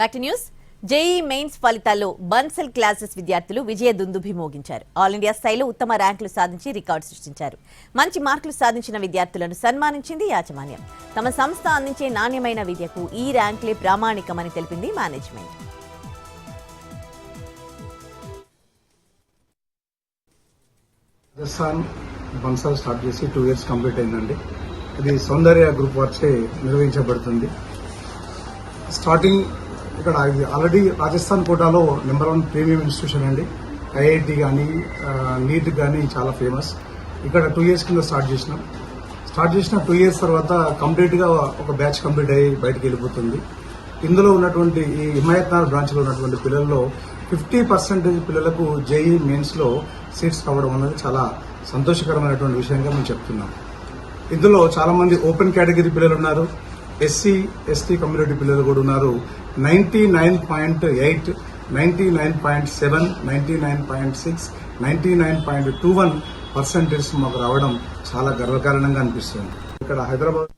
Back to news. JEE mains ఫలితాల్లో బన్సెల్ classes విద్యార్థులు విజయ Dundubhi మోగించారు. All India స్థాయిలో ఉత్తమ ర్యాంకులు సాధించి రికార్డు సృష్టించారు. మంచి మార్కులు సాధించిన విద్యార్థులను సన్మానించింది యాజమాన్యం. తమ సంస్థ అందించే నాణ్యమైన విద్యకు ఈ ర్యాంకులే ప్రామాణికమని తెలిపింది మేనేజ్మెంట్. బన్సెల్ స్టార్ట్ చేసి 2 years కంప్లీట్ అయిందండి. ఇది సౌందర్య గ్రూప్ వారిచే నిర్వహించబడుతుంది. స్టార్టింగ్ ఇక్కడ ఆల్రెడీ రాజస్థాన్ కోటాలో నెంబర్ 1 ప్రీమియం ఇన్స్టిట్యూషన్ అండి. ఐఐటి కానీ నీట్ కానీ చాలా ఫేమస్. ఇక్కడ 2 years కింద స్టార్ట్ చేసిన 2 years తర్వాత కంప్లీట్గా ఒక బ్యాచ్ కంప్లీట్ అయ్యి బయటకు వెళ్ళిపోతుంది. ఇందులో ఉన్నటువంటి ఈ హిమాయత్నగర్ బ్రాంచ్లో ఉన్నటువంటి పిల్లల్లో 50% పిల్లలకు జేఈ మెయిన్స్లో సీట్స్ రావడం అనేది చాలా సంతోషకరమైనటువంటి విషయంగా మేము చెప్తున్నాం. ఇందులో చాలా మంది ఓపెన్ కేటగిరీ పిల్లలు ఉన్నారు, ఎస్సీ ఎస్టీ కమ్యూనిటీ పిల్లలు కూడా ఉన్నారు. 99.8, 99.7, 99.6, 99.21% మాకు రావడం చాలా గర్వకారణంగా అనిపిస్తుంది. ఇక్కడ హైదరాబాద్